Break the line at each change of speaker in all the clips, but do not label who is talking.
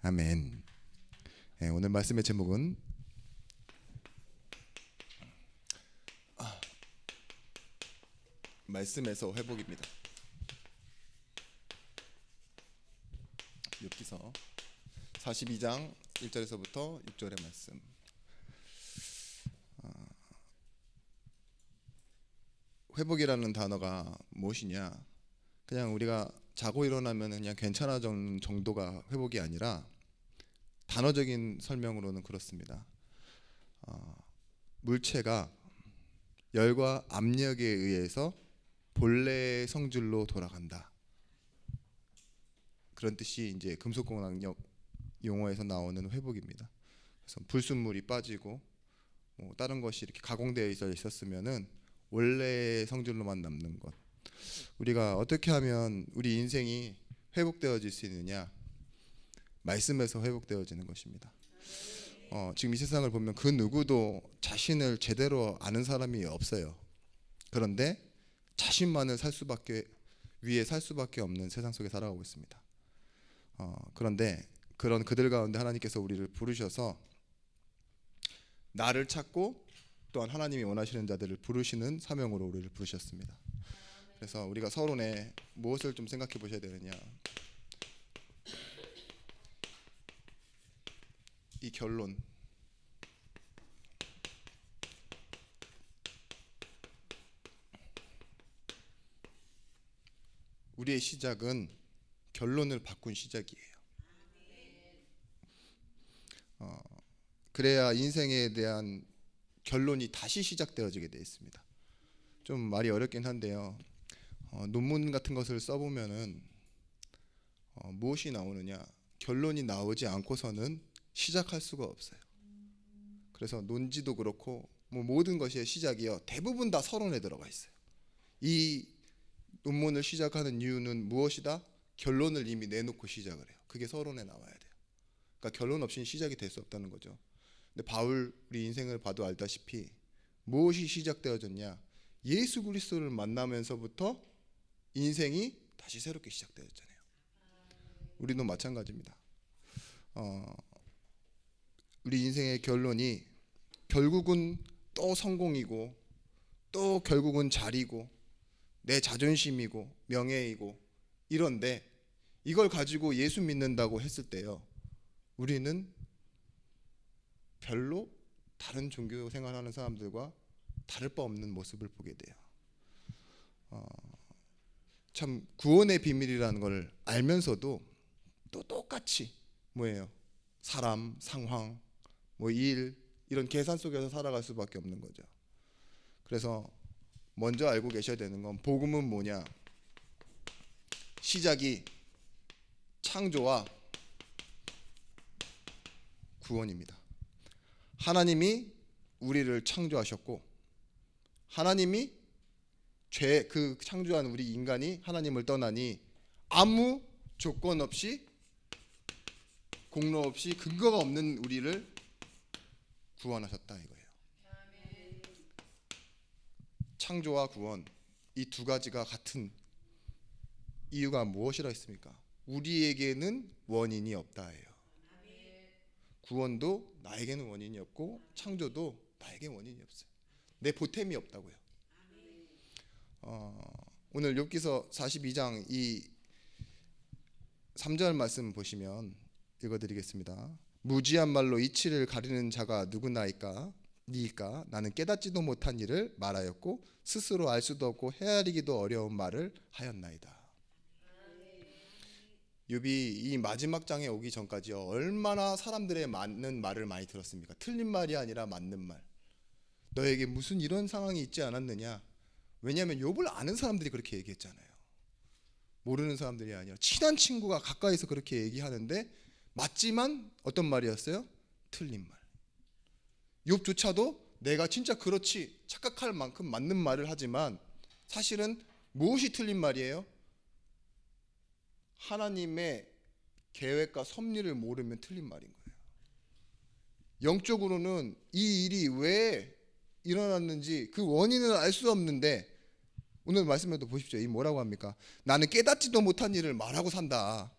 아멘. 네, 오늘 말씀의 제목은 말씀에서 회복입니다. 욥기서 42장 1절에서부터 6절의 말씀. 회복이라는 단어가 무엇이냐? 그냥 우리가 자고 일어나면 그냥 괜찮아지는 정도가 회복이 아니라 단어적인 설명으로는 그렇습니다. 물체가 열과 압력에 의해서 본래의 성질로 돌아간다. 그런 뜻이 이제 금속공학력 용어에서 나오는 회복입니다. 그래서 불순물이 빠지고 다른 것이 이렇게 가공되어 있었으면은 원래의 성질로만 남는 것. 우리가 어떻게 하면 우리 인생이 회복되어질 수 있느냐? 말씀에서 회복되어지는 것입니다. 지금 이 세상을 보면 그 누구도 자신을 제대로 아는 사람이 없어요. 그런데 자신만을 위해 살 수밖에 없는 세상 속에 살아가고 있습니다. 그런데 그런 그들 가운데 하나님께서 우리를 부르셔서 나를 찾고 또한 하나님이 원하시는 자들을 부르시는 사명으로 우리를 부르셨습니다. 그래서 우리가 서론에 무엇을 좀 생각해 보셔야 되느냐? 이 결론. 우리의 시작은 결론을 바꾼 시작이에요. 그래야 인생에 대한 결론이 다시 시작되어지게 되어 있습니다. 좀 말이 어렵긴 한데요. 논문 같은 것을 써보면은 무엇이 나오느냐? 결론이 나오지 않고서는 시작할 수가 없어요. 그래서 논지도 그렇고 모든 것의 시작이요 대부분 다 서론에 들어가 있어요. 이 논문을 시작하는 이유는 무엇이다? 결론을 이미 내놓고 시작을 해요. 그게 서론에 나와야 돼요. 그러니까 결론 없이는 시작이 될 수 없다는 거죠. 근데 바울 우리 인생을 봐도 알다시피 무엇이 시작되어졌냐? 예수 그리스도를 만나면서부터 인생이 다시 새롭게 시작되었잖아요. 우리도 마찬가지입니다. 우리 인생의 결론이 결국은 또 성공이고 또 결국은 자리고 내 자존심이고 명예이고 이런데 이걸 가지고 예수 믿는다고 했을 때요, 우리는 별로 다른 종교 생활하는 사람들과 다를 바 없는 모습을 보게 돼요. 참 구원의 비밀이라는 걸 알면서도 또 똑같이 뭐예요? 사람, 상황, 일 이런 계산 속에서 살아갈 수밖에 없는 거죠. 그래서 먼저 알고 계셔야 되는 건 복음은 뭐냐? 시작이 창조와 구원입니다. 하나님이 우리를 창조하셨고 하나님이 그 창조한 우리 인간이 하나님을 떠나니 아무 조건 없이 공로 없이 근거가 없는 우리를 구원하셨다 이거예요. 창조와 구원 이 두 가지가 같은 이유가 무엇이라 했습니까? 우리에게는 원인이 없다예요. 구원도 나에게는 원인이 없고 창조도 나에게 원인이 없어요. 내 보탬이 없다고요. 오늘 욥기서 42장 이 3절 말씀 보시면 읽어드리겠습니다. 무지한 말로 이치를 가리는 자가 누구나이까? 니까? 나는 깨닫지도 못한 일을 말하였고 스스로 알 수도 없고 헤아리기도 어려운 말을 하였나이다. 욥이 이 마지막 장에 오기 전까지 얼마나 사람들의 맞는 말을 많이 들었습니까? 틀린 말이 아니라 맞는 말. 너에게 무슨 이런 상황이 있지 않았느냐? 왜냐하면 욥을 아는 사람들이 그렇게 얘기했잖아요. 모르는 사람들이 아니라 친한 친구가 가까이서 그렇게 얘기하는데 맞지만 어떤 말이었어요? 틀린 말. 욥조차도 내가 진짜 그렇지 착각할 만큼 맞는 말을 하지만 사실은 무엇이 틀린 말이에요? 하나님의 계획과 섭리를 모르면 틀린 말인 거예요. 영적으로는 이 일이 왜 일어났는지 그 원인을 알 수 없는데 오늘 말씀에도 보십시오. 이 뭐라고 합니까? 나는 깨닫지도 못한 일을 말하고 산다.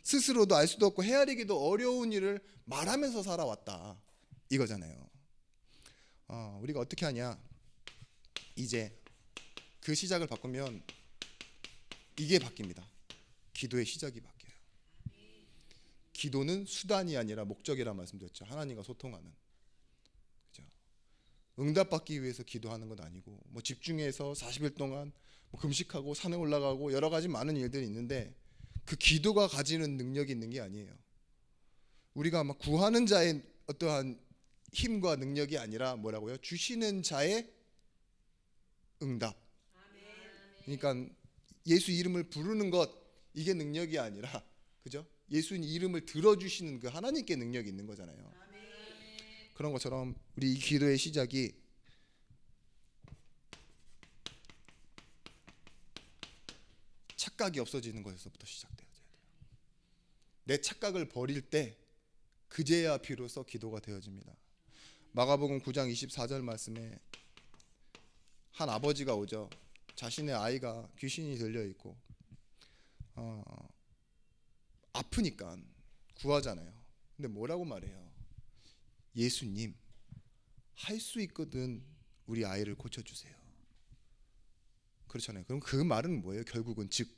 스스로도 알 수도 없고 헤아리기도 어려운 일을 말하면서 살아왔다 이거잖아요. 우리가 어떻게 하냐? 이제 그 시작을 바꾸면 이게 바뀝니다. 기도의 시작이 바뀌어요. 기도는 수단이 아니라 목적이라 말씀드렸죠. 하나님과 소통하는. 그죠? 응답받기 위해서 기도하는 건 아니고, 뭐 집중해서 40일 동안 뭐 금식하고 산에 올라가고 여러 가지 많은 일들이 있는데, 그 기도가 가지는 능력이 있는 게 아니에요. 우리가 막 구하는 자의 어떠한 힘과 능력이 아니라 뭐라고요? 주시는 자의 응답. 그러니까 예수 이름을 부르는 것, 이게 능력이 아니라, 그죠? 예수 이름을 들어주시는 그 하나님께 능력이 있는 거잖아요. 그런 것처럼 우리 이 기도의 시작이 착각이 없어지는 것에서부터 시작되어져야 돼요. 내 착각을 버릴 때 그제야 비로소 기도가 되어집니다. 마가복음 9장 24절 말씀에 한 아버지가 오죠. 자신의 아이가 귀신이 들려 있고 아프니까 구하잖아요. 근데 뭐라고 말해요? 예수님, 할 수 있거든 우리 아이를 고쳐주세요. 그렇잖아요. 그럼 그 말은 뭐예요? 결국은 즉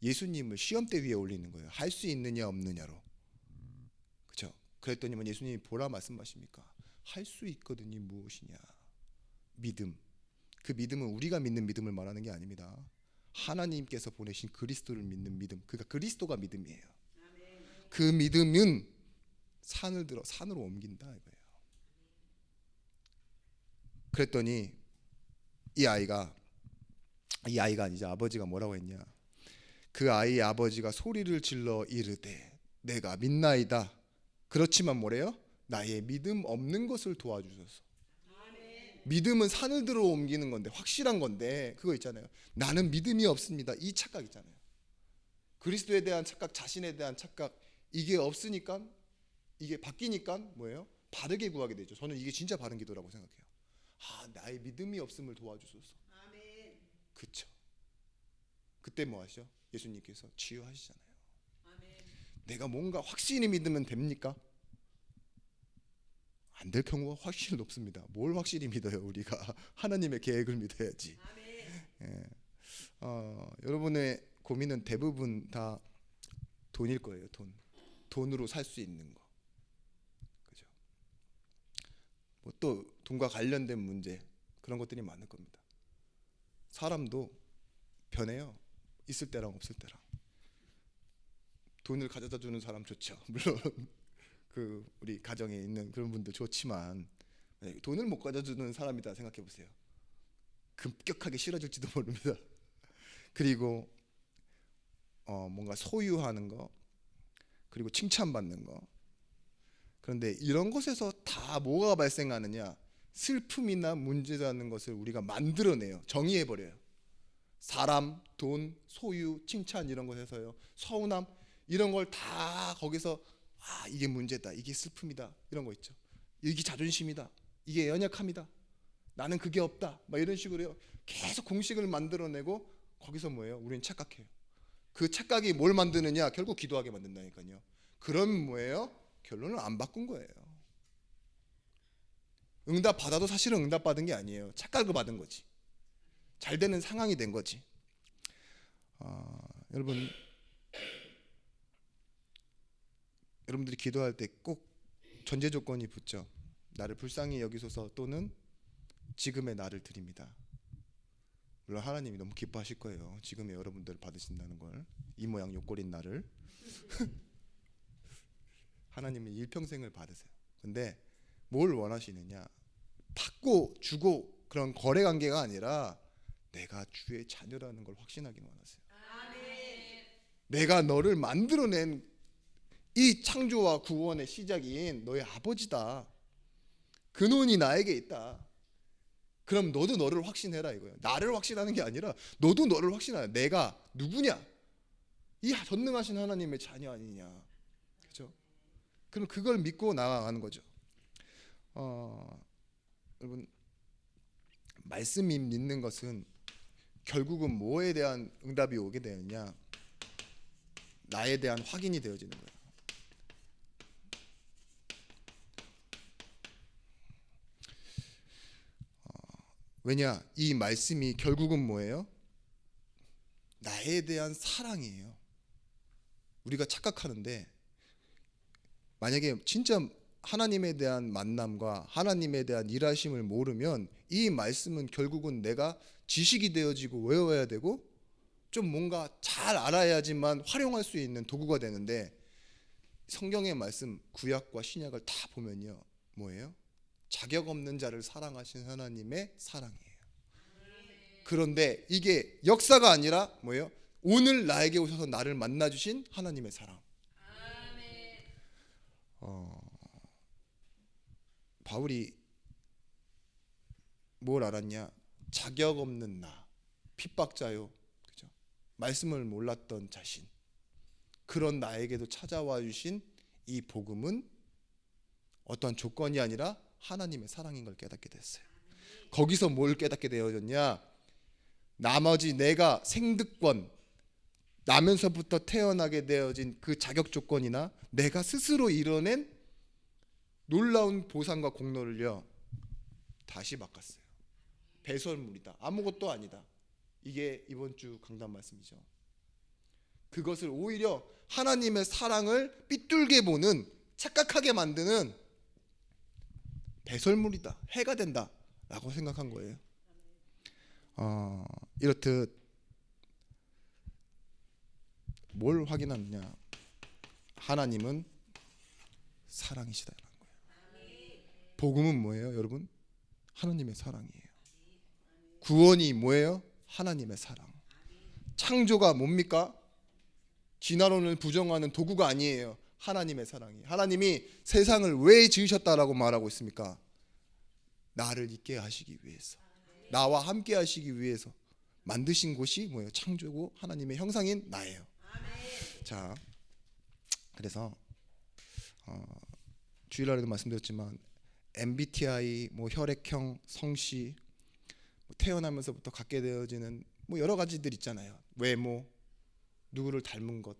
예수님을 시험대 위에 올리는 거예요. 할 수 있느냐 없느냐로. 그렇죠? 그랬더니 예수님이 뭐라 말씀하십니까? 할 수 있거든이 무엇이냐? 믿음. 그 믿음은 우리가 믿는 믿음을 말하는 게 아닙니다. 하나님께서 보내신 그리스도를 믿는 믿음. 그러니까 그리스도가 믿음이에요. 그 믿음은 산을 들어 산으로 옮긴다 이거예요. 그랬더니 이 아이가 아니죠. 아버지가 뭐라고 했냐? 그 아이의 아버지가 소리를 질러 이르되 내가 믿나이다. 그렇지만 뭐래요? 나의 믿음 없는 것을 도와주소서. 믿음은 산을 들어 옮기는 건데, 확실한 건데, 그거 있잖아요. 나는 믿음이 없습니다. 이 착각 있잖아요. 그리스도에 대한 착각, 자신에 대한 착각, 이게 없으니까, 이게 바뀌니까 뭐예요? 바르게 구하게 되죠. 저는 이게 진짜 바른 기도라고 생각해요. 나의 믿음이 없음을 도와주소서. 그쵸? 그때 뭐 하시죠? 예수님께서 치유하시잖아요. 내가 뭔가 확실히 믿으면 됩니까? 안 될 경우가 확실히 높습니다. 뭘 확실히 믿어요? 우리가 하나님의 계획을 믿어야지. 예. 여러분의 고민은 대부분 다 돈일 거예요. 돈으로 살 수 있는 거. 그죠? 뭐 또 돈과 관련된 문제, 그런 것들이 많을 겁니다. 사람도 변해요. 있을 때랑 없을 때랑. 돈을 가져다 주는 사람 좋죠. 물론 그 우리 가정에 있는 그런 분들 좋지만, 돈을 못 가져주는 사람이다 생각해 보세요. 급격하게 싫어질지도 모릅니다. 그리고 뭔가 소유하는 거, 그리고 칭찬받는 거. 그런데 이런 것에서 다 뭐가 발생하느냐? 슬픔이나 문제라는 것을 우리가 만들어내요. 정의해버려요. 사람, 돈, 소유, 칭찬 이런 것에서요. 서운함 이런 걸 다 거기서 이게 문제다, 이게 슬픔이다, 이런 거 있죠. 이게 자존심이다, 이게 연약함이다, 나는 그게 없다, 막 이런 식으로요. 계속 공식을 만들어내고 거기서 뭐예요? 우리는 착각해요. 그 착각이 뭘 만드느냐? 결국 기도하게 만든다니까요. 그럼 뭐예요? 결론은 안 바꾼 거예요. 응답 받아도 사실은 응답 받은 게 아니에요. 착각을 받은 거지. 잘 되는 상황이 된 거지. 여러분들이 기도할 때 꼭 전제 조건이 붙죠. 나를 불쌍히 여기소서 또는 지금의 나를 드립니다. 물론 하나님이 너무 기뻐하실 거예요. 지금의 여러분들을 받으신다는 걸. 이 모양 요꼴인 나를 하나님은 일평생을 받으세요. 근데 뭘 원하시느냐? 받고 주고 그런 거래 관계가 아니라 내가 주의 자녀라는 걸 확신하기 원하세요. 내가 너를 만들어낸 이 창조와 구원의 시작인 너의 아버지다. 근원이 나에게 있다. 그럼 너도 너를 확신해라 이거예요. 나를 확신하는 게 아니라 너도 너를 확신하라. 내가 누구냐? 이 전능하신 하나님의 자녀 아니냐. 그렇죠? 그럼 그걸 믿고 나아가는 거죠. 여러분, 말씀이 믿는 것은 결국은 뭐에 대한 응답이 오게 되느냐? 나에 대한 확인이 되어지는 거예요. 왜냐? 이 말씀이 결국은 뭐예요? 나에 대한 사랑이에요. 우리가 착각하는데 만약에 진짜 하나님에 대한 만남과 하나님에 대한 일하심을 모르면 이 말씀은 결국은 내가 지식이 되어지고 외워야 되고 좀 뭔가 잘 알아야지만 활용할 수 있는 도구가 되는데, 성경의 말씀 구약과 신약을 다 보면요, 뭐예요? 자격 없는 자를 사랑하신 하나님의 사랑이에요. 그런데 이게 역사가 아니라 뭐예요? 오늘 나에게 오셔서 나를 만나 주신 하나님의 사랑. 바울이 뭘 알았냐? 자격 없는 나, 핍박자요, 그죠? 말씀을 몰랐던 자신, 그런 나에게도 찾아와 주신 이 복음은 어떠한 조건이 아니라 하나님의 사랑인 걸 깨닫게 됐어요. 거기서 뭘 깨닫게 되어졌냐? 나머지 내가 생득권, 나면서부터 태어나게 되어진 그 자격 조건이나 내가 스스로 이뤄낸 놀라운 보상과 공로를요, 다시 바꿨어요. 배설물이다, 아무것도 아니다. 이게 이번 주 강단 말씀이죠. 그것을 오히려 하나님의 사랑을 삐뚤게 보는, 착각하게 만드는 배설물이다, 해가 된다 라고 생각한 거예요. 이렇듯 뭘 확인하느냐? 하나님은 사랑이시다라는 거예요. 복음은 뭐예요, 여러분? 하나님의 사랑이에요. 구원이 뭐예요? 하나님의 사랑. 창조가 뭡니까? 진화론을 부정하는 도구가 아니에요. 하나님의 사랑이에요. 하나님이 세상을 왜 지으셨다라고 말하고 있습니까? 나를 있게 하시기 위해서, 나와 함께 하시기 위해서 만드신 곳이 뭐예요? 창조고 하나님의 형상인 나예요. 자, 그래서 주일날에도 말씀드렸지만 MBTI, 뭐 혈액형, 성씨, 뭐 태어나면서부터 갖게 되어지는 뭐 여러 가지들 있잖아요. 외모, 누구를 닮은 것.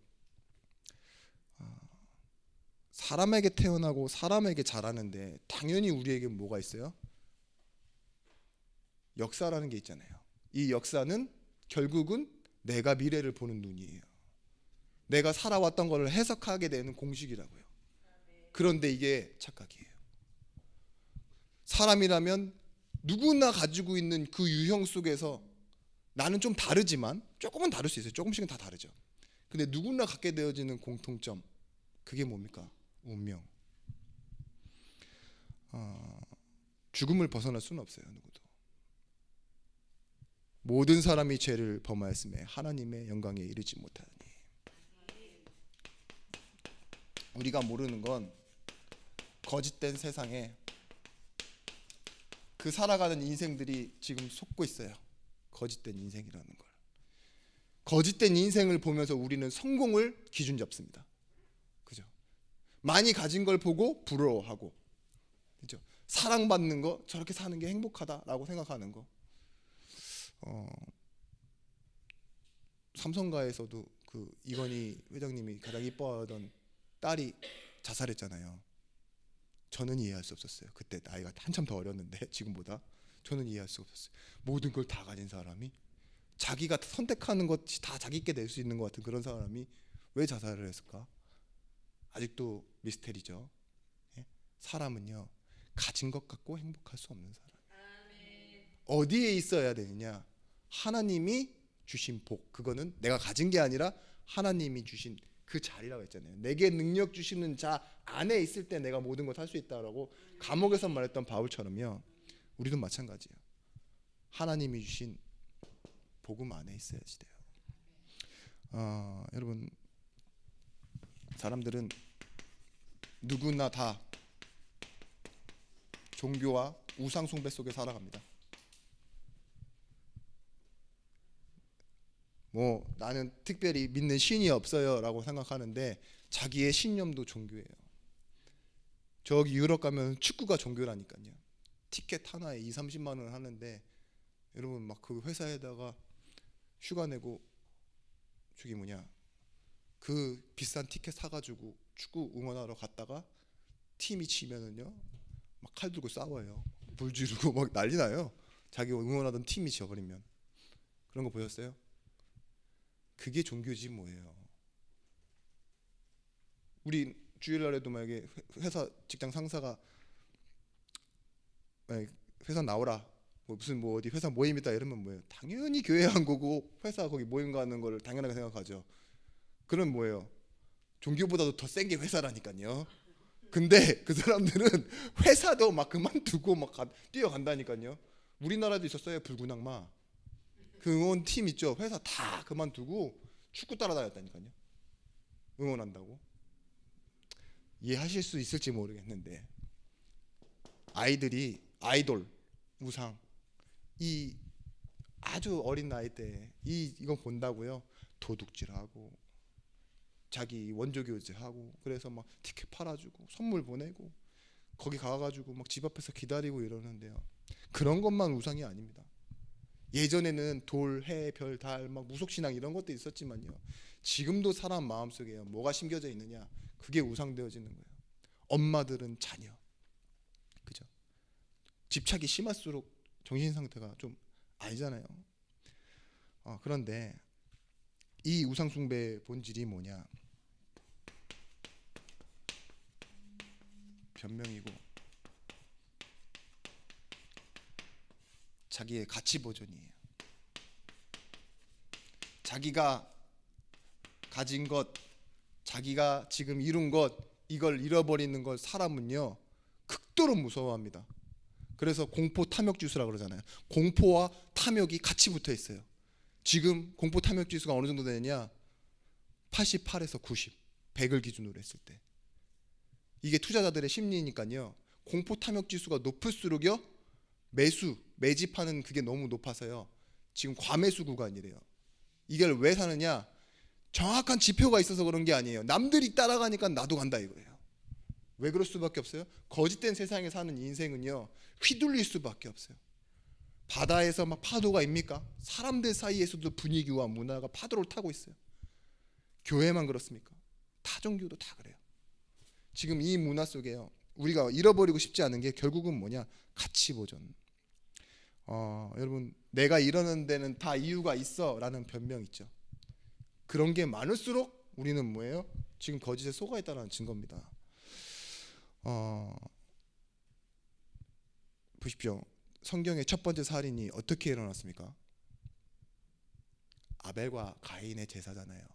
사람에게 태어나고 사람에게 자라는데 당연히 우리에게 뭐가 있어요? 역사라는 게 있잖아요. 이 역사는 결국은 내가 미래를 보는 눈이에요. 내가 살아왔던 것을 해석하게 되는 공식이라고요. 그런데 이게 착각이에요. 사람이라면 누구나 가지고 있는 그 유형 속에서 나는 좀 다르지만, 조금은 다를 수 있어요. 조금씩은 다 다르죠. 근데 누구나 갖게 되어지는 공통점, 그게 뭡니까? 운명. 죽음을 벗어날 수는 없어요, 누구도. 모든 사람이 죄를 범하였음에 하나님의 영광에 이르지 못하니. 우리가 모르는 건 거짓된 세상에 그 살아가는 인생들이 지금 속고 있어요. 거짓된 인생이라는 걸. 거짓된 인생을 보면서 우리는 성공을 기준 잡습니다. 그죠? 많이 가진 걸 보고 부러워하고, 그죠? 사랑받는 거, 저렇게 사는 게 행복하다라고 생각하는 거. 삼성가에서도 그 이건희 회장님이 가장 이뻐하던 딸이 자살했잖아요. 저는 이해할 수 없었어요. 그때 나이가 한참 더 어렸는데 지금보다. 저는 이해할 수 없었어요. 모든 걸 다 가진 사람이, 자기가 선택하는 것이 다 자기께 낼 수 있는 것 같은 그런 사람이 왜 자살을 했을까? 아직도 미스테리죠. 예? 사람은요, 가진 것 갖고 행복할 수 없는 사람. 어디에 있어야 되느냐? 하나님이 주신 복, 그거는 내가 가진 게 아니라 하나님이 주신 그 자리라고 했잖아요. 내게 능력 주시는 자 안에 있을 때 내가 모든 걸 할 수 있다라고 감옥에서 말했던 바울처럼요, 우리도 마찬가지예요. 하나님이 주신 복음 안에 있어야지 돼요. 여러분, 사람들은 누구나 다 종교와 우상 숭배 속에 살아갑니다. 뭐 나는 특별히 믿는 신이 없어요라고 생각하는데 자기의 신념도 종교예요. 저기 유럽 가면 축구가 종교라니까요. 티켓 하나에 2-30만 원 하는데 여러분 막 그 회사에다가 휴가 내고 저기 뭐냐 그 비싼 티켓 사가지고 축구 응원하러 갔다가 팀이 치면은요 막 칼 들고 싸워요. 불 지르고 막 난리 나요. 자기 응원하던 팀이 져버리면. 그런 거 보셨어요? 그게 종교지 뭐예요. 우리 주일날에도 만약에 회사 직장 상사가 회사 나오라 무슨 어디 회사 모임이다 이러면 뭐예요? 당연히 교회 안 가고 회사 거기 모임 가는 거를 당연하게 생각하죠. 그럼 뭐예요? 종교보다도 더 센 게 회사라니까요. 근데 그 사람들은 회사도 막 그만두고 막 뛰어간다니까요. 우리나라도 있었어요. 불구낙마 그 응원팀 있죠. 회사 다 그만두고 축구 따라다녔다니까요. 응원한다고. 이해하실 수 있을지 모르겠는데 아이들이 아이돌, 우상 이 아주 어린 나이 때 이거 본다고요. 도둑질하고 자기 원조교제하고 그래서 막 티켓 팔아주고 선물 보내고 거기 가가지고 막 집 앞에서 기다리고 이러는데요. 그런 것만 우상이 아닙니다. 예전에는 돌, 해, 별, 달 막 무속신앙 이런 것도 있었지만요. 지금도 사람 마음속에 뭐가 심겨져 있느냐 그게 우상되어지는 거예요. 엄마들은 자녀, 그죠? 집착이 심할수록 정신 상태가 좀 아니잖아요. 그런데 이 우상 숭배의 본질이 뭐냐? 변명이고 자기의 가치 보존이에요. 자기가 가진 것, 자기가 지금 이룬 것, 이걸 잃어버리는 걸 사람은요 극도로 무서워합니다. 그래서 공포 탐욕 지수라고 그러잖아요. 공포와 탐욕이 같이 붙어 있어요. 지금 공포 탐욕 지수가 어느 정도 되느냐? 88에서 90, 100을 기준으로 했을 때. 이게 투자자들의 심리니까요. 공포 탐욕 지수가 높을수록요 매집하는 그게 너무 높아서요. 지금 과매수 구간이래요. 이걸 왜 사느냐? 정확한 지표가 있어서 그런 게 아니에요. 남들이 따라가니까 나도 간다 이거예요. 왜 그럴 수밖에 없어요? 거짓된 세상에 사는 인생은요 휘둘릴 수밖에 없어요. 바다에서 막 파도가 입니까? 사람들 사이에서도 분위기와 문화가 파도를 타고 있어요. 교회만 그렇습니까? 타 종교도 다 그래요. 지금 이 문화 속에요 우리가 잃어버리고 싶지 않은 게 결국은 뭐냐? 가치 보존. 여러분 내가 이러는 데는 다 이유가 있어 라는 변명 있죠. 그런 게 많을수록 우리는 뭐예요? 지금 거짓에 속아 있다는 증거입니다. 보십시오. 성경의 첫 번째 살인이 어떻게 일어났습니까? 아벨과 가인의 제사잖아요.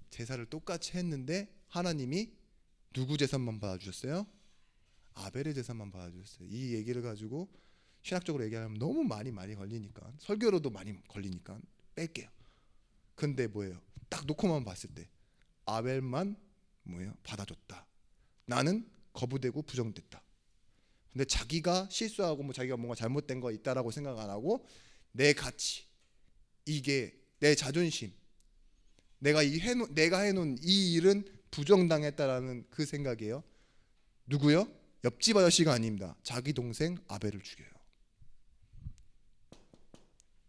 제사를 똑같이 했는데 하나님이 누구 제사만 받아주셨어요? 아벨의 제사만 받아주셨어요. 이 얘기를 가지고 신학적으로 얘기하면 너무 많이 걸리니까 설교로도 많이 걸리니까 뺄게요. 근데 뭐예요? 딱 놓고만 봤을 때 아벨만 뭐예요? 받아줬다. 나는 거부되고 부정됐다. 근데 자기가 실수하고 뭐 자기가 뭔가 잘못된 거 있다라고 생각 안 하고 내 가치, 이게 내 자존심, 내가 해놓은 이 일은 부정당했다라는 그 생각이에요. 누구요? 옆집 아저씨가 아닙니다. 자기 동생 아벨을 죽여요.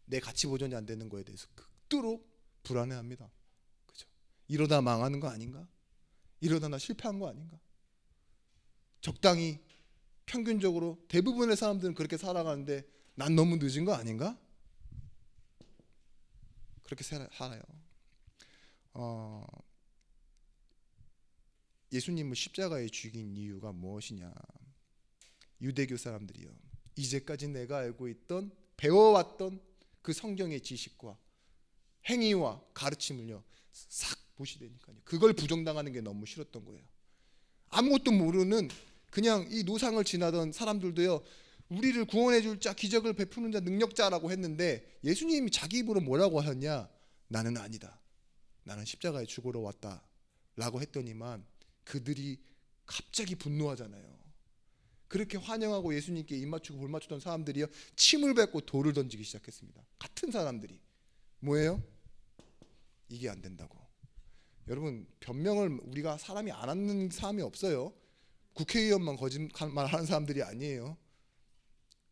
내 가치 보존이 안 되는 거에 대해서 극도로 불안해합니다. 그죠? 이러다 망하는 거 아닌가? 이러다 나 실패한 거 아닌가? 적당히 평균적으로 대부분의 사람들은 그렇게 살아가는데 난 너무 늦은 거 아닌가? 그렇게 살아요. 예수님을 십자가에 죽인 이유가 무엇이냐? 유대교 사람들이요. 이제까지 내가 알고 있던 배워왔던 그 성경의 지식과 행위와 가르침을요 싹 무시되니까요. 그걸 부정당하는 게 너무 싫었던 거예요. 아무것도 모르는 그냥 이 노상을 지나던 사람들도요 우리를 구원해 줄 자, 기적을 베푸는 자, 능력자라고 했는데 예수님이 자기 입으로 뭐라고 하셨냐? 나는 아니다. 나는 십자가에 죽으러 왔다 라고 했더니만 그들이 갑자기 분노하잖아요. 그렇게 환영하고 예수님께 입 맞추고 볼 맞추던 사람들이요 침을 뱉고 돌을 던지기 시작했습니다. 같은 사람들이. 뭐예요? 이게 안 된다고. 여러분 변명을 우리가 사람이 안 하는 사람이 없어요. 국회의원만 거짓말 하는 사람들이 아니에요.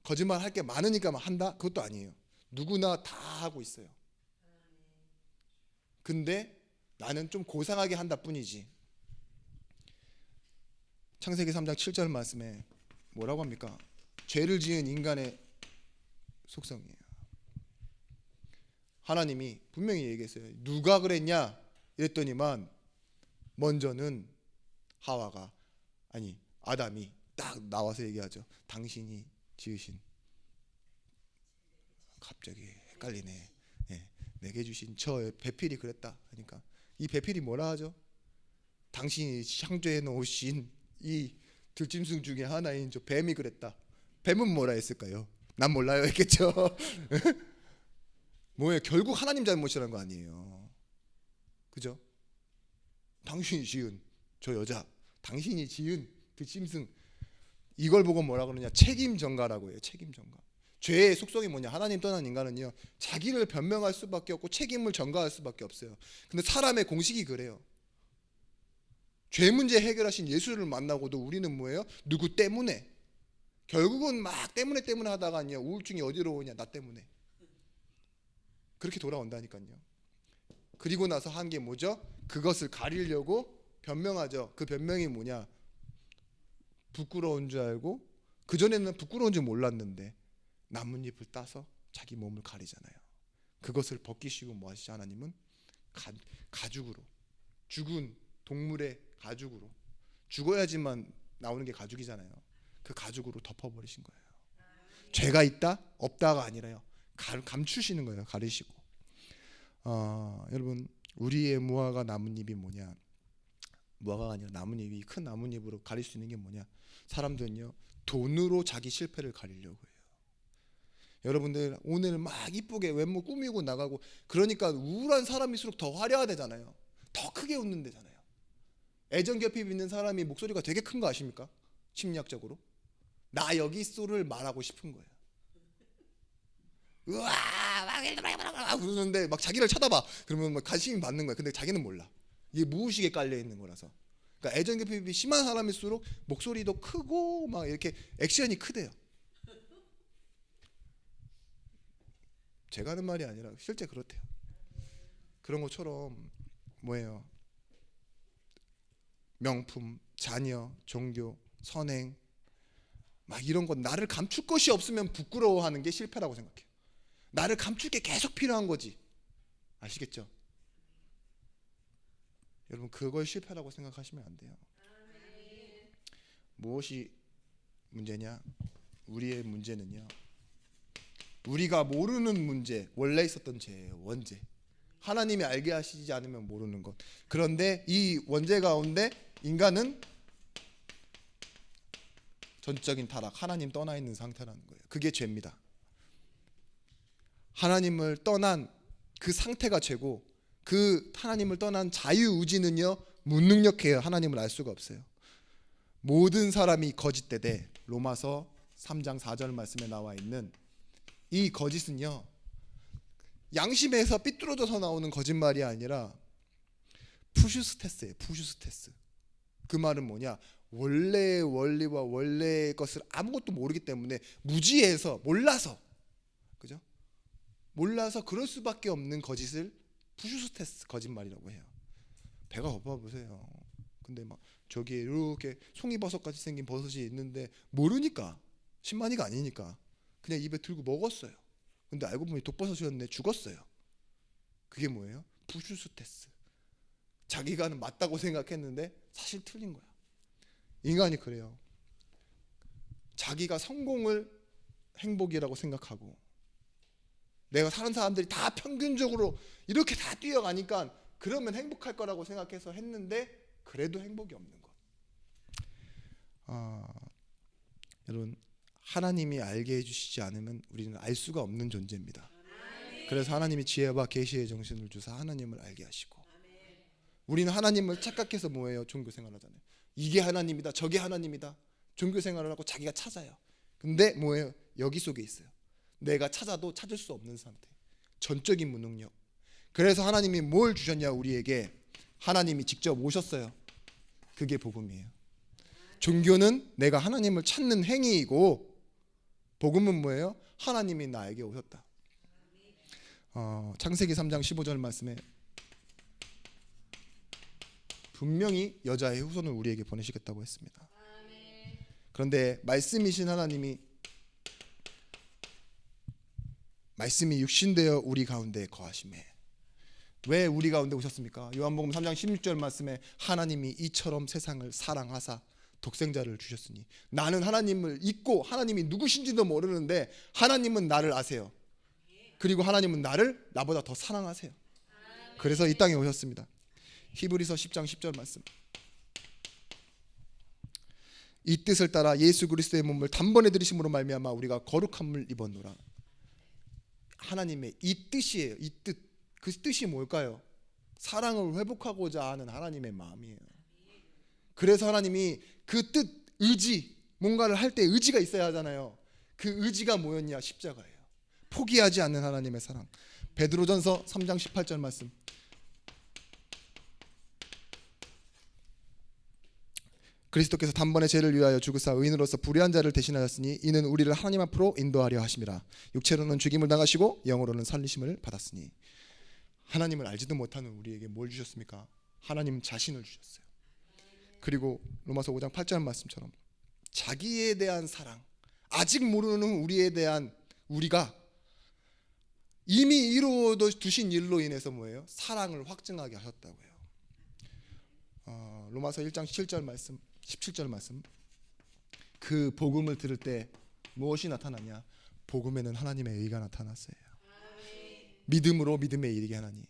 거짓말 할 게 많으니까 한다? 그것도 아니에요. 누구나 다 하고 있어요. 근데 나는 좀 고상하게 한다 뿐이지. 창세기 3장 7절 말씀에 뭐라고 합니까? 죄를 지은 인간의 속성이에요. 하나님이 분명히 얘기했어요. 누가 그랬냐? 이랬더니만 먼저는 하와가, 아니 아담이 딱 나와서 얘기하죠. 당신이 지으신, 갑자기 헷갈리네. 예, 내게 주신 저 배필이 그랬다 하니까, 이 배필이 뭐라 하죠? 당신이 창조해 놓으신 이 들짐승 중에 하나인 저 뱀이 그랬다. 뱀은 뭐라 했을까요? 난 몰라요 했겠죠. 뭐예요? 결국 하나님 잘못이라는 거 아니에요. 그죠? 당신이 지은 저 여자, 당신이 지은 그 짐승, 이걸 보고 뭐라 그러냐? 책임 전가라고 해요. 책임 전가. 죄의 속성이 뭐냐? 하나님 떠난 인간은요, 자기를 변명할 수밖에 없고 책임을 전가할 수밖에 없어요. 근데 사람의 공식이 그래요. 죄 문제 해결하신 예수를 만나고도 우리는 뭐예요? 누구 때문에? 결국은 막 때문에 하다가요, 우울증이 어디로 오냐? 나 때문에. 그렇게 돌아온다니까요. 그리고 나서 한 게 뭐죠? 그것을 가리려고 변명하죠. 그 변명이 뭐냐? 부끄러운 줄 알고, 그전에는 부끄러운 줄 몰랐는데 나뭇잎을 따서 자기 몸을 가리잖아요. 그것을 벗기시고 뭐 하시죠? 하나님은 가죽으로, 죽은 동물의 가죽으로, 죽어야지만 나오는 게 가죽이잖아요. 그 가죽으로 덮어버리신 거예요. 죄가 있다? 없다가 아니라요, 감추시는 거예요. 가리시고. 여러분, 우리의 무화과 나뭇잎이 뭐냐? 무화과가 아니라 나뭇잎이, 큰 나뭇잎으로 가릴 수 있는 게 뭐냐? 사람들은요, 돈으로 자기 실패를 가리려고 해요. 여러분들 오늘 막 이쁘게 외모 꾸미고 나가고, 그러니까 우울한 사람일수록 더 화려하대잖아요. 더 크게 웃는데잖아요. 애정결핍 있는 사람이 목소리가 되게 큰 거 아십니까? 심리학적으로. 나 여기 있어를 말하고 싶은 거예요. 우와 막 그러는데 막 자기를 쳐다봐. 그러면 막 관심이 받는 거야. 근데 자기는 몰라. 이게 무의식에 깔려 있는 거라서. 그러니까 애정결핍이 심한 사람일수록 목소리도 크고 막 이렇게 액션이 크대요. 제가 하는 말이 아니라 실제 그렇대요. 그런 것처럼 뭐예요? 명품, 자녀, 종교, 선행, 막 이런 건 나를 감출 것이 없으면 부끄러워하는 게 실패라고 생각해요. 나를 감출 게 계속 필요한 거지. 아시겠죠? 여러분, 그걸 실패라고 생각하시면 안 돼요. 무엇이 문제냐? 우리의 문제는요, 우리가 모르는 문제, 원래 있었던 죄예요. 원죄. 하나님이 알게 하시지 않으면 모르는 것. 그런데 이 원죄 가운데 인간은 전적인 타락, 하나님 떠나 있는 상태라는 거예요. 그게 죄입니다. 하나님을 떠난 그 상태가 죄고, 그 하나님을 떠난 자유의지는요, 무능력해요. 하나님을 알 수가 없어요. 모든 사람이 거짓되되, 로마서 3장 4절 말씀에 나와 있는 이 거짓은요, 양심에서 삐뚤어져서 나오는 거짓말이 아니라 푸슈스테스예요. 푸슈스테스. 그 말은 뭐냐? 원래의 원리와 원래의 것을 아무것도 모르기 때문에, 무지해서, 몰라서, 그죠? 몰라서 그럴 수밖에 없는 거짓을 푸슈스테스 거짓말이라고 해요. 배가 고파 보세요. 근데 막 저기에 이렇게 송이버섯같이 생긴 버섯이 있는데 모르니까, 신만이가 아니니까 그냥 입에 들고 먹었어요. 근데 알고 보니 독버섯이었네. 죽었어요. 그게 뭐예요? 푸슈스테스. 자기가는 맞다고 생각했는데 사실 틀린 거야. 인간이 그래요. 자기가 성공을 행복이라고 생각하고, 내가 사는 사람들이 다 평균적으로 이렇게 다 뛰어가니까 그러면 행복할 거라고 생각해서 했는데, 그래도 행복이 없는 것. 여러분, 하나님이 알게 해주시지 않으면 우리는 알 수가 없는 존재입니다. 그래서 하나님이 지혜와 계시의 정신을 주사 하나님을 알게 하시고, 우리는 하나님을 착각해서 뭐예요? 종교생활 하잖아요. 이게 하나님이다, 저게 하나님이다. 종교생활을 하고 자기가 찾아요. 근데 뭐예요? 여기 속에 있어요. 내가 찾아도 찾을 수 없는 상태. 전적인 무능력. 그래서 하나님이 뭘 주셨냐? 우리에게 하나님이 직접 오셨어요. 그게 복음이에요. 종교는 내가 하나님을 찾는 행위이고, 복음은 뭐예요? 하나님이 나에게 오셨다. 창세기 3장 15절 말씀에 분명히 여자의 후손을 우리에게 보내시겠다고 했습니다. 그런데 말씀이신 하나님이 말씀이 육신되어 우리 가운데 거하심에 왜 우리 가운데 오셨습니까? 요한복음 3장 16절 말씀에 하나님이 이처럼 세상을 사랑하사 독생자를 주셨으니 나는 하나님을 잊고 하나님이 누구신지도 모르는데 하나님은 나를 아세요. 그리고 하나님은 나를 나보다 더 사랑하세요. 그래서 이 땅에 오셨습니다. 히브리서 10장 10절 말씀. 이 뜻을 따라 예수 그리스도의 몸을 단번에 들이심으로 말미암아 우리가 거룩함을 입었노라. 하나님의 이 뜻이에요. 이 뜻. 그 뜻이 뭘까요? 사랑을 회복하고자 하는 하나님의 마음이에요. 그래서 하나님이 그 뜻, 의지, 뭔가를 할 때 의지가 있어야 하잖아요. 그 의지가 뭐였냐? 십자가예요. 포기하지 않는 하나님의 사랑. 베드로전서 3장 18절 말씀. 그리스도께서 단번에 죄를 위하여 죽으사 의인으로서 불의한 자를 대신하셨으니 이는 우리를 하나님 앞으로 인도하려 하심이라. 육체로는 죽임을 당하시고 영으로는 살리심을 받았으니. 하나님을 알지도 못하는 우리에게 뭘 주셨습니까? 하나님 자신을 주셨어요. 그리고 로마서 5장 8절 말씀처럼 자기에 대한 사랑, 아직 모르는 우리에 대한 우리가 이미 이루어 두신 일로 인해서 뭐예요? 사랑을 확증하게 하셨다고 해요. 로마서 1장 7절 말씀, 17절 말씀. 그 복음을 들을 때 무엇이 나타나냐? 복음에는 하나님의 의가 나타났어요. 믿음으로 믿음에 이르게 하나니.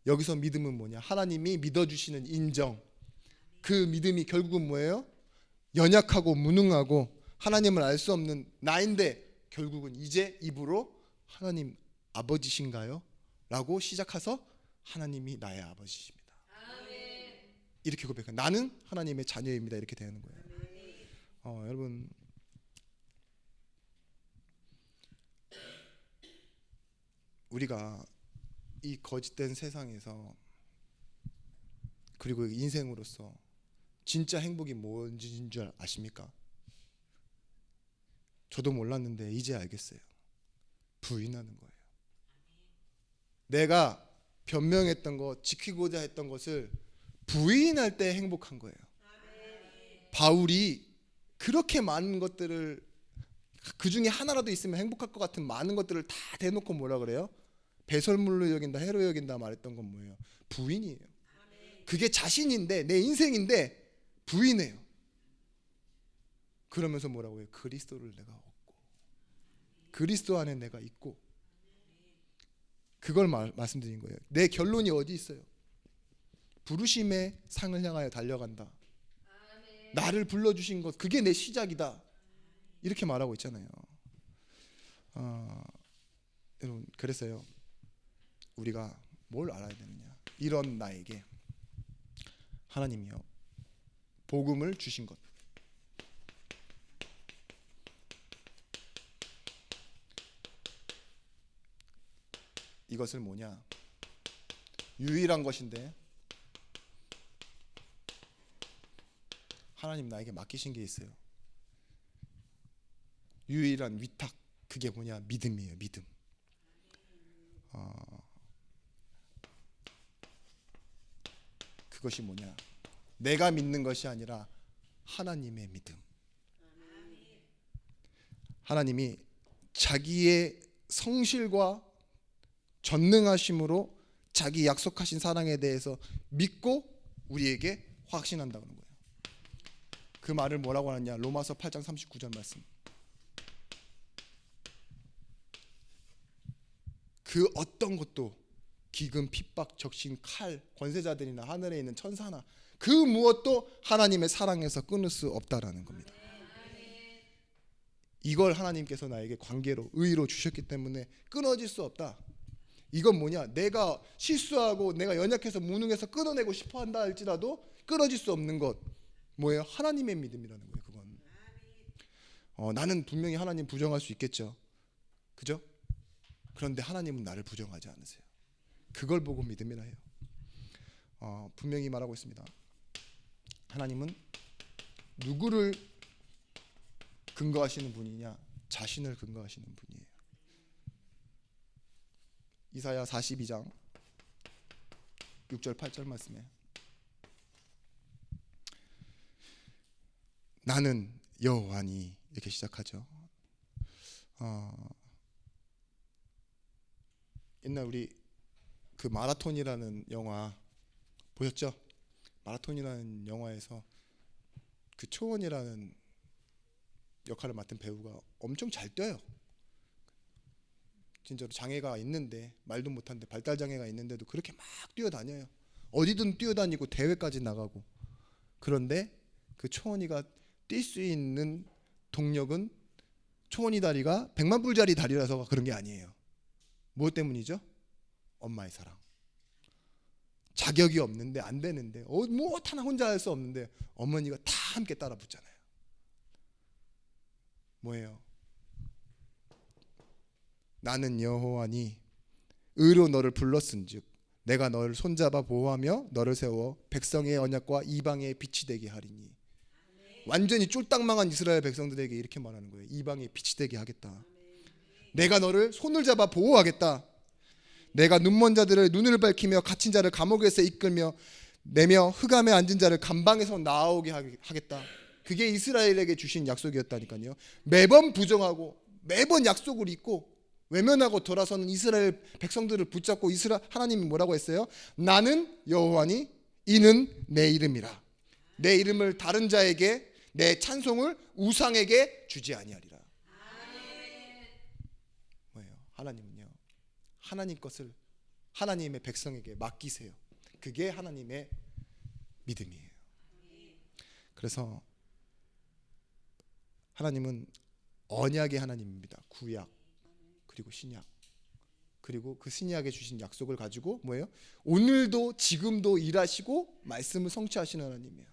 여기서 믿음은 뭐냐? 하나님이 믿어주시는 인정. 그 믿음이 결국은 뭐예요? 연약하고 무능하고 하나님을 알 수 없는 나인데 결국은 이제 입으로 하나님 아버지신가요? 라고 시작해서 하나님이 나의 아버지십니다. 이렇게 고백해요. 나는 하나님의 자녀입니다. 이렇게 되는 거예요. 여러분 우리가 이 거짓된 세상에서 그리고 인생으로서 진짜 행복이 뭔지인 줄 아십니까? 저도 몰랐는데 이제 알겠어요. 부인하는 거예요. 내가 변명했던 것, 지키고자 했던 것을 부인할 때 행복한 거예요. 바울이 그렇게 많은 것들을 그 중에 하나라도 있으면 행복할 것 같은 많은 것들을 다 대놓고 뭐라 그래요? 배설물로 여긴다, 해로 여긴다 말했던 건 뭐예요? 부인이에요. 그게 자신인데 내 인생인데 부인해요. 그러면서 뭐라고 해요? 그리스도를 내가 얻고 그리스도 안에 내가 있고 그걸 말씀드린 거예요. 내 결론이 어디 있어요? 부르심의 상을 향하여 달려간다. 나를 불러주신 것 그게 내 시작이다. 이렇게 말하고 있잖아요. 여러분 그래서요 우리가 뭘 알아야 되느냐? 이런 나에게 하나님이요 복음을 주신 것 이것을 뭐냐? 유일한 것인데 하나님 나에게 맡기신 게 있어요. 유일한 위탁 그게 뭐냐? 믿음이에요. 믿음. 그것이 뭐냐? 내가 믿는 것이 아니라 하나님의 믿음. 하나님이 자기의 성실과 전능하심으로 자기 약속하신 사랑에 대해서 믿고 우리에게 확신한다는 거예요. 그 말을 뭐라고 하느냐? 로마서 8장 39절 말씀. 그 어떤 것도 기근, 핍박, 적신, 칼, 권세자들이나 하늘에 있는 천사나 그 무엇도 하나님의 사랑에서 끊을 수 없다라는 겁니다. 이걸 하나님께서 나에게 관계로 의로 주셨기 때문에 끊어질 수 없다. 이건 뭐냐? 내가 실수하고 내가 연약해서 무능해서 끊어내고 싶어 한다 할지라도 끊어질 수 없는 것 뭐예요? 하나님의 믿음이라는 거예요. 그건 나는 분명히 하나님 부정할 수 있겠죠. 그죠? 그런데 하나님은 나를 부정하지 않으세요. 그걸 보고 믿음이라 해요. 분명히 말하고 있습니다. 하나님은 누구를 근거하시는 분이냐? 자신을 근거하시는 분이에요. 이사야 42장 6절 8절 말씀에 나는 여호와니 이렇게 시작하죠. 옛날 우리 그 마라톤이라는 영화 보셨죠? 마라톤이라는 영화에서 그 초원이라는 역할을 맡은 배우가 엄청 잘 뛰어요. 진짜로 장애가 있는데, 말도 못하는데 발달 장애가 있는데도 그렇게 막 뛰어다녀요. 어디든 뛰어다니고 대회까지 나가고. 그런데 그 초원이가 뛸 수 있는 동력은 초원이 다리가 100만 불짜리 다리라서 그런 게 아니에요. 무엇 때문이죠? 엄마의 사랑. 자격이 없는데, 안 되는데, 무엇 하나 혼자 할 수 없는데 어머니가 다 함께 따라 붙잖아요. 뭐예요? 나는 여호와니 의로 너를 불렀은즉 내가 너를 손잡아 보호하며 너를 세워 백성의 언약과 이방의 빛이 되게 하리니. 완전히 쫄딱 망한 이스라엘 백성들에게 이렇게 말하는 거예요. 이방의 빛이 되게 하겠다. 내가 너를 손을 잡아 보호하겠다. 내가 눈먼 자들을 눈을 밝히며 갇힌 자를 감옥에서 이끌며 내며 흑암에 앉은 자를 감방에서 나오게 하겠다. 그게 이스라엘에게 주신 약속이었다니까요. 매번 부정하고 매번 약속을 잊고 외면하고 돌아서는 이스라엘 백성들을 붙잡고 하나님이 뭐라고 했어요? 나는 여호와니 이는 내 이름이라. 내 이름을 다른 자에게, 내 찬송을 우상에게 주지 아니하리라. 뭐예요? 하나님은요, 하나님 것을 하나님의 백성에게 맡기세요. 그게 하나님의 믿음이에요. 그래서 하나님은 언약의 하나님입니다. 구약 그리고 신약, 그리고 그 신약에 주신 약속을 가지고 뭐예요? 오늘도 지금도 일하시고 말씀을 성취하시는 하나님이에요.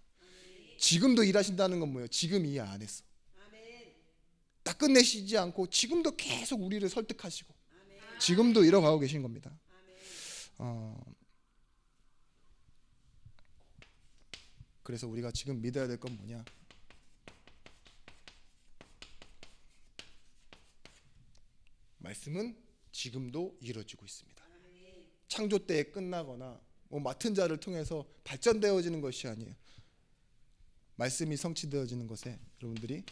지금도 일하신다는 건 뭐예요? 지금 이해 안 했어. 딱 끝내시지 않고 지금도 계속 우리를 설득하시고 지금도 이뤄가고 계신 겁니다. 그래서 우리가 지금 믿어야 될 건 뭐냐? 말씀은 지금도 이루어지고 있습니다. 창조 때에 끝나거나 맡은 자를 통해서 발전되어지는 것이 아니에요. 말씀이 성취되어지는 것에 여러분들이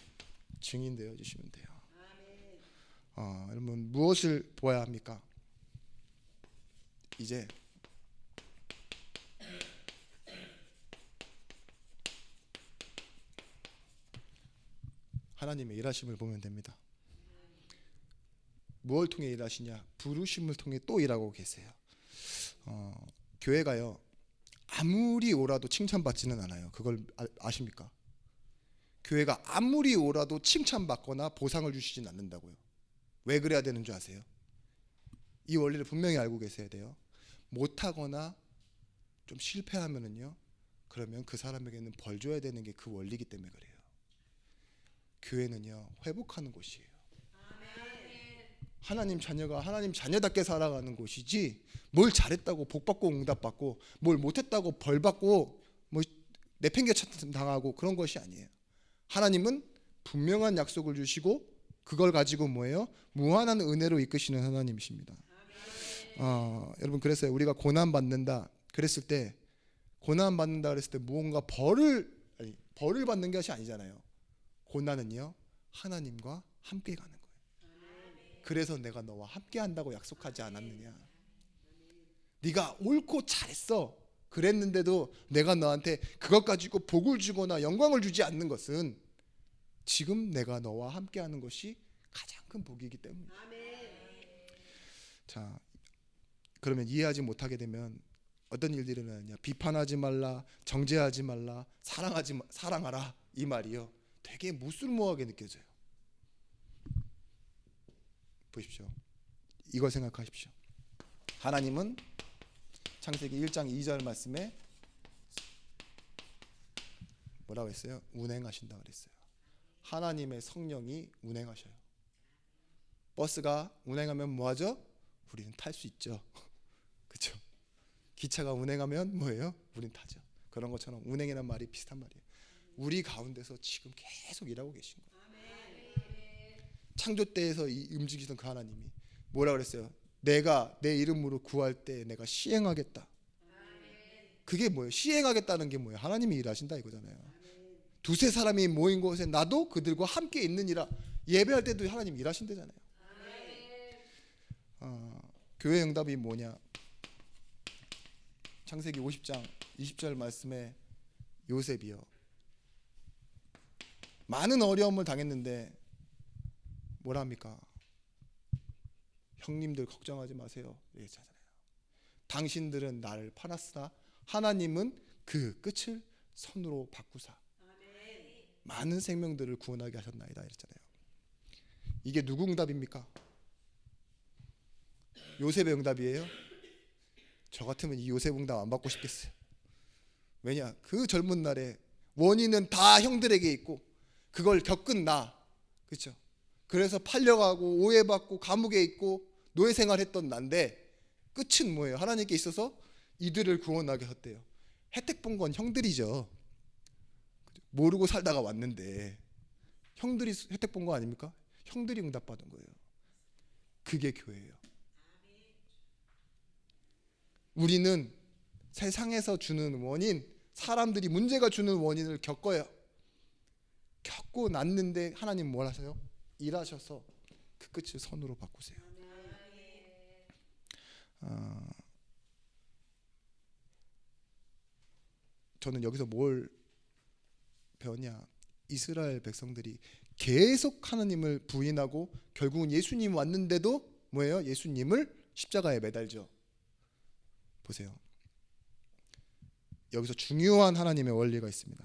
증인되어 주시면 돼요. 여러분 무엇을 보아야 합니까? 이제 하나님의 일하심을 보면 됩니다. 무엇을 통해 일하시냐? 부르심을 통해 또 일하고 계세요. 교회가요, 아무리 오라도 칭찬받지는 않아요. 그걸 아십니까? 교회가 아무리 오라도 칭찬받거나 보상을 주시진 않는다고요. 왜 그래야 되는 줄 아세요? 이 원리를 분명히 알고 계셔야 돼요. 못하거나 좀 실패하면은요, 그러면 그 사람에게는 벌 줘야 되는 게 그 원리이기 때문에 그래요. 교회는요, 회복하는 곳이에요. 하나님 자녀가 하나님 자녀답게 살아가는 곳이지, 뭘 잘했다고 복받고 응답받고 뭘 못했다고 벌받고 뭐 내팽개쳐 당하고 그런 것이 아니에요. 하나님은 분명한 약속을 주시고 그걸 가지고 뭐예요? 무한한 은혜로 이끄시는 하나님이십니다. 여러분, 그래서 우리가 고난 받는다 그랬을 때, 고난 받는다 그랬을 때 무언가 벌을 받는 것이 아니잖아요. 고난은요, 하나님과 함께 가는 거예요. 그래서 내가 너와 함께 한다고 약속하지 않았느냐? 네가 옳고 잘했어 그랬는데도 내가 너한테 그것 가지고 복을 주거나 영광을 주지 않는 것은 지금 내가 너와 함께 하는 것이 가장 큰 복이기 때문이에요. 자, 그러면 이해하지 못하게 되면 어떤 일들이 일어나냐? 비판하지 말라, 정죄하지 말라, 사랑하라, 이 말이요, 되게 무술모하게 느껴져요. 보십시오. 이걸 생각하십시오. 하나님은 창세기 1장 2절 말씀에 뭐라고 했어요? 운행하신다 그랬어요. 하나님의 성령이 운행하셔요. 버스가 운행하면 뭐하죠? 우리는 탈 수 있죠. 그렇죠? 기차가 운행하면 뭐예요? 우리는 타죠. 그런 것처럼 운행이란 말이 비슷한 말이에요. 우리 가운데서 지금 계속 일하고 계신 거예요. 창조 때에서 움직이던 그 하나님이 뭐라고 그랬어요? 내가 내 이름으로 구할 때 내가 시행하겠다. 그게 뭐예요? 시행하겠다는 게 뭐예요? 하나님이 일하신다 이거잖아요. 두세 사람이 모인 곳에 나도 그들과 함께 있느니라. 예배할 때도 하나님 일하신대잖아요. 교회 응답이 뭐냐? 창세기 50장 20절 말씀에 요셉이요, 많은 어려움을 당했는데 뭐라 합니까? 형님들 걱정하지 마세요 얘기하잖아요. 당신들은 나를 팔았으나 하나님은 그 끝을 선으로 바꾸사 많은 생명들을 구원하게 하셨나이다 이랬잖아요. 이게 누구 응답입니까? 요셉의 응답이에요? 저 같으면 이 요셉 응답 안 받고 싶겠어요. 왜냐? 그 젊은 날에 원인은 다 형들에게 있고 그걸 겪은 나, 그렇죠? 그래서 팔려가고 오해받고 감옥에 있고 노예 생활했던 난데 끝은 뭐예요? 하나님께 있어서 이들을 구원하게 하셨대요. 혜택 본 건 형들이죠. 모르고 살다가 왔는데 형들이 혜택 본 거 아닙니까? 형들이 응답받은 거예요. 그게 교회예요. 우리는 세상에서 주는 원인, 사람들이 문제가 주는 원인을 겪어요. 겪고 났는데 하나님 뭘 하세요? 일하셔서 그 끝을 선으로 바꾸세요. 저는 여기서 뭘 배웠냐? 이스라엘 백성들이 계속 하나님을 부인하고 결국은 예수님 왔는데도 뭐예요? 예수님을 십자가에 매달죠. 보세요. 여기서 중요한 하나님의 원리가 있습니다.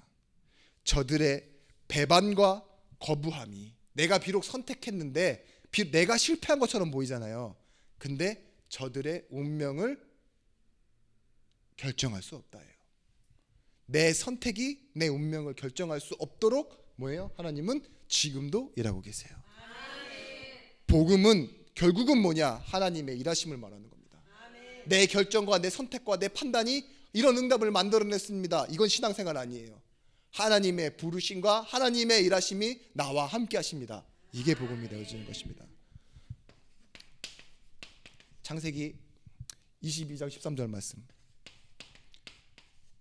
저들의 배반과 거부함이, 내가 비록 선택했는데 내가 실패한 것처럼 보이잖아요. 근데 저들의 운명을 결정할 수 없다예요. 내 선택이 내 운명을 결정할 수 없도록 뭐예요? 하나님은 지금도 일하고 계세요. 복음은 결국은 뭐냐? 하나님의 일하심을 말하는 겁니다. 내 결정과 내 선택과 내 판단이 이런 응답을 만들어냈습니다. 이건 신앙생활 아니에요. 하나님의 부르심과 하나님의 일하심이 나와 함께 하십니다. 이게 복음이 되어지는 것입니다. 창세기 22장 13절 말씀,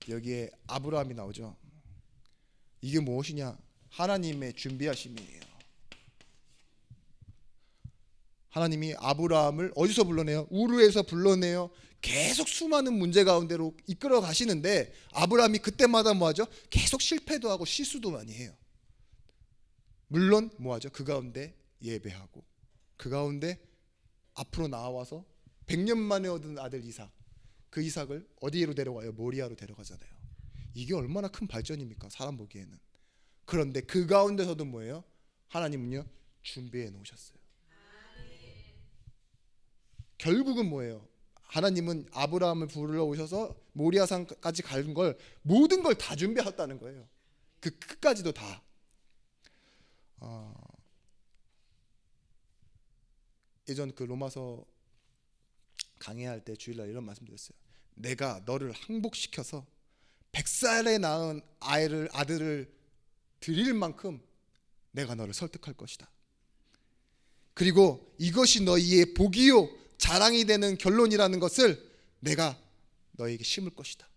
여기에 아브라함이 나오죠. 이게 무엇이냐? 하나님의 준비하심이에요. 하나님이 아브라함을 어디서 불러내요? 우르에서 불러내요. 계속 수많은 문제 가운데로 이끌어 가시는데 아브라함이 그때마다 뭐하죠? 계속 실패도 하고 실수도 많이 해요. 물론 뭐하죠? 그 가운데 예배하고 그 가운데 앞으로 나와서 100년 만에 얻은 아들 이삭, 그 이삭을 어디로 데려가요? 모리아로 데려가잖아요. 이게 얼마나 큰 발전입니까? 사람 보기에는. 그런데 그 가운데서도 뭐예요? 하나님은요 준비해 놓으셨어요. 결국은 뭐예요? 하나님은 아브라함을 불러오셔서 모리아산까지 가는 걸 모든 걸 다 준비하셨다는 거예요. 그 끝까지도 다. 예전 그 로마서 강해할 때 주일날 이런 말씀 드렸어요. 내가 너를 항복시켜서 100살에 낳은 아들을 드릴 만큼 내가 너를 설득할 것이다. 그리고 이것이 너희의 복이요 자랑이 되는 결론이라는 것을 내가 너에게 심을 것이다.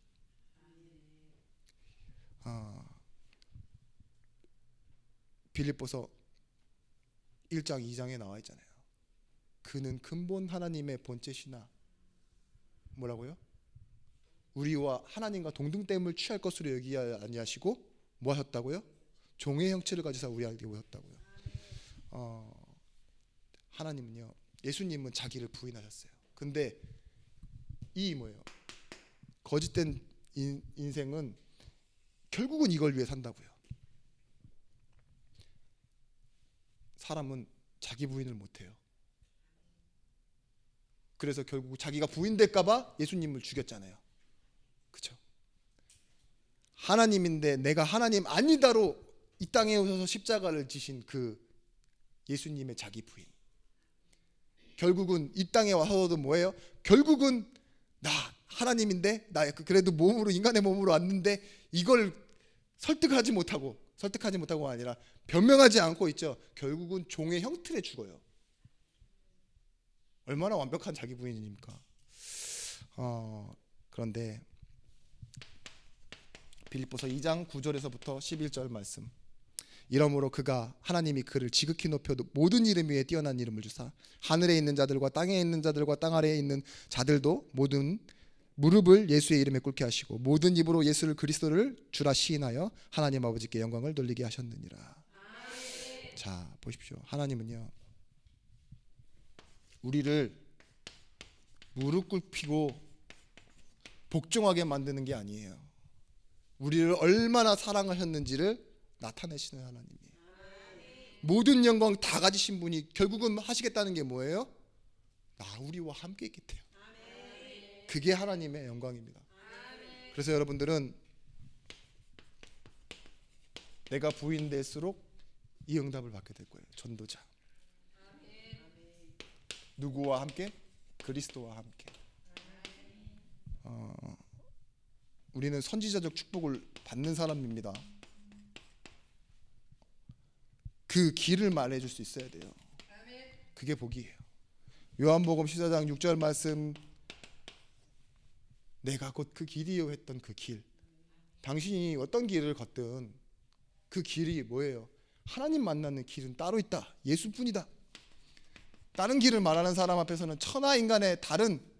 빌립보서 1장 2장에 나와 있잖아요. 그는 근본 하나님의 본체시나 뭐라고요? 우리와 하나님과 동등됨을 취할 것으로 여기지 아니하시고 뭐 하셨다고요? 종의 형체를 가지사 우리에게 오셨다고요. 하나님은요, 예수님은 자기를 부인하셨어요. 근데 이 뭐예요? 거짓된 인생은 결국은 이걸 위해 산다고요. 사람은 자기 부인을 못해요. 그래서 결국 자기가 부인될까봐 예수님을 죽였잖아요. 그렇죠? 하나님인데 내가 하나님 아니다로 이 땅에 오셔서 십자가를 지신 그 예수님의 자기 부인. 결국은 이 땅에 와서도 뭐예요? 결국은 나 하나님인데 나 그래도 몸으로 인간의 몸으로 왔는데 이걸 설득하지 못하고가 아니라 변명하지 않고 있죠. 결국은 종의 형틀에 죽어요. 얼마나 완벽한 자기 부인입니까? 그런데 빌립보서 2장 9절에서부터 11절 말씀. 이러므로 그가 하나님이 그를 지극히 높여 모든 이름 위에 뛰어난 이름을 주사 하늘에 있는 자들과 땅에 있는 자들과 땅 아래에 있는 자들도 모든 무릎을 예수의 이름에 꿇게 하시고 모든 입으로 예수를 그리스도를 주라 시인하여 하나님 아버지께 영광을 돌리게 하셨느니라. 자, 보십시오. 하나님은요, 우리를 무릎 꿇히고 복종하게 만드는 게 아니에요. 우리를 얼마나 사랑하셨는지를 나타내시는 하나님이에요. 모든 영광 다 가지신 분이 결국은 하시겠다는 게 뭐예요? 나 우리와 함께 있기 때문에. 그게 하나님의 영광입니다. 그래서 여러분들은 내가 부인될수록 이 응답을 받게 될 거예요. 전도자. 누구와 함께? 그리스도와 함께. 우리는 선지자적 축복을 받는 사람입니다. 그 길을 말해줄 수 있어야 돼요. 그게 복이에요. 요한복음 14장 6절 말씀, 내가 곧 그 길이요 했던 그 길. 당신이 어떤 길을 걷든 그 길이 뭐예요? 하나님 만나는 길은 따로 있다. 예수뿐이다. 다른 길을 말하는 사람 앞에서는 천하 인간의 다른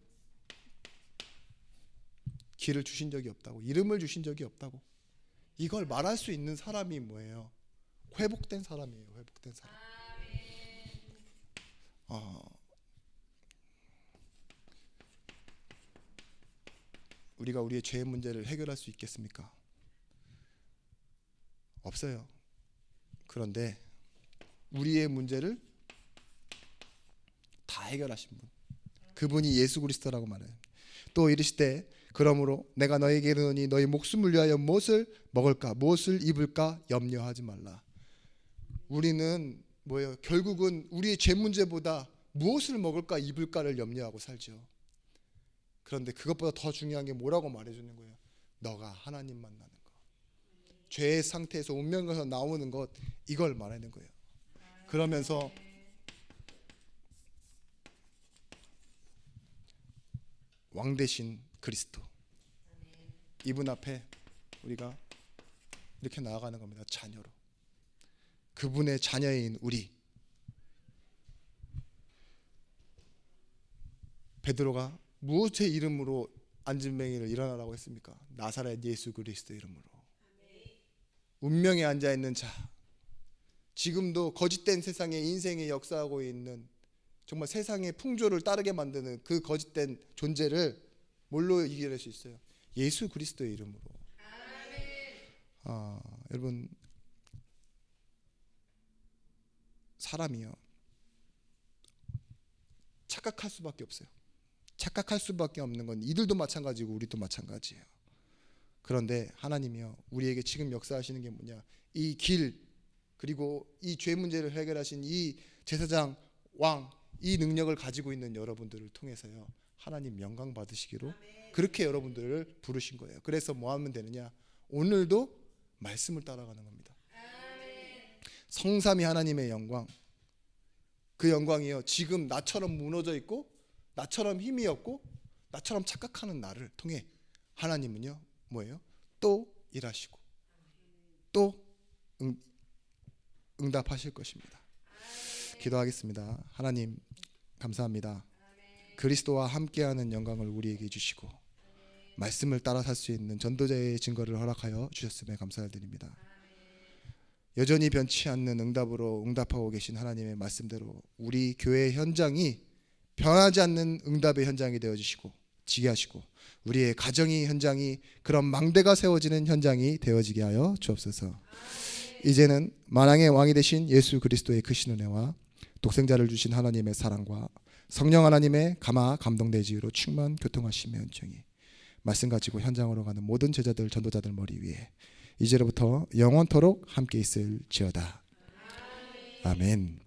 길을 주신 적이 없다고, 이름을 주신 적이 없다고. 이걸 말할 수 있는 사람이 뭐예요? 회복된 사람이에요. 회복된 사람. 우리가 우리의 죄의 문제를 해결할 수 있겠습니까? 없어요. 그런데 우리의 문제를 다 해결하신 분, 그분이 예수 그리스도라고 말해요. 또 이르시되 그러므로 내가 너에게 이르노니 너희 목숨을 위하여 무엇을 먹을까 무엇을 입을까 염려하지 말라. 우리는 뭐예요? 결국은 우리의 죄 문제보다 무엇을 먹을까 입을까를 염려하고 살죠. 그런데 그것보다 더 중요한 게 뭐라고 말해주는 거예요? 너가 하나님 만나는 것, 죄의 상태에서 운명에서 나오는 것, 이걸 말하는 거예요. 그러면서 왕 대신 그리스도, 이분 앞에 우리가 이렇게 나아가는 겁니다. 자녀로. 그분의 자녀인 우리. 베드로가 무엇의 이름으로 안진뱅이를 일어나라고 했습니까? 나사렛 예수 그리스도 이름으로. 운명에 앉아있는 자, 지금도 거짓된 세상에 인생에 역사하고 있는 정말 세상의 풍조를 따르게 만드는 그 거짓된 존재를 뭘로 이겨낼 수 있어요? 예수 그리스도의 이름으로. 여러분, 사람이요, 착각할 수밖에 없어요. 착각할 수밖에 없는 건 이들도 마찬가지고 우리도 마찬가지예요. 그런데 하나님이요, 우리에게 지금 역사하시는 게 뭐냐? 이 길, 그리고 이 죄 문제를 해결하신 이 제사장 왕, 이 능력을 가지고 있는 여러분들을 통해서요, 하나님 영광 받으시기로 그렇게 여러분들을 부르신 거예요. 그래서 뭐 하면 되느냐? 오늘도 말씀을 따라가는 겁니다. 성삼위 하나님의 영광, 그 영광이요, 지금 나처럼 무너져 있고 나처럼 힘이 없고 나처럼 착각하는 나를 통해 하나님은요 뭐예요? 또 일하시고 또 응답하실 것입니다. 기도하겠습니다. 하나님 감사합니다. 그리스도와 함께하는 영광을 우리에게 주시고 말씀을 따라 살 수 있는 전도자의 증거를 허락하여 주셨음에 감사를 드립니다. 여전히 변치 않는 응답으로 응답하고 계신 하나님의 말씀대로 우리 교회 현장이 변하지 않는 응답의 현장이 되어주시고 지게 하시고 우리의 가정이 현장이 그런 망대가 세워지는 현장이 되어지게 하여 주옵소서. 이제는 만왕의 왕이 되신 예수 그리스도의 크신 은혜와 독생자를 주신 하나님의 사랑과 성령 하나님의 감화 감동대지로 충만 교통하심의 은총이 말씀 가지고 현장으로 가는 모든 제자들 전도자들 머리 위에 이제로부터 영원토록 함께 있을지어다. 아멘.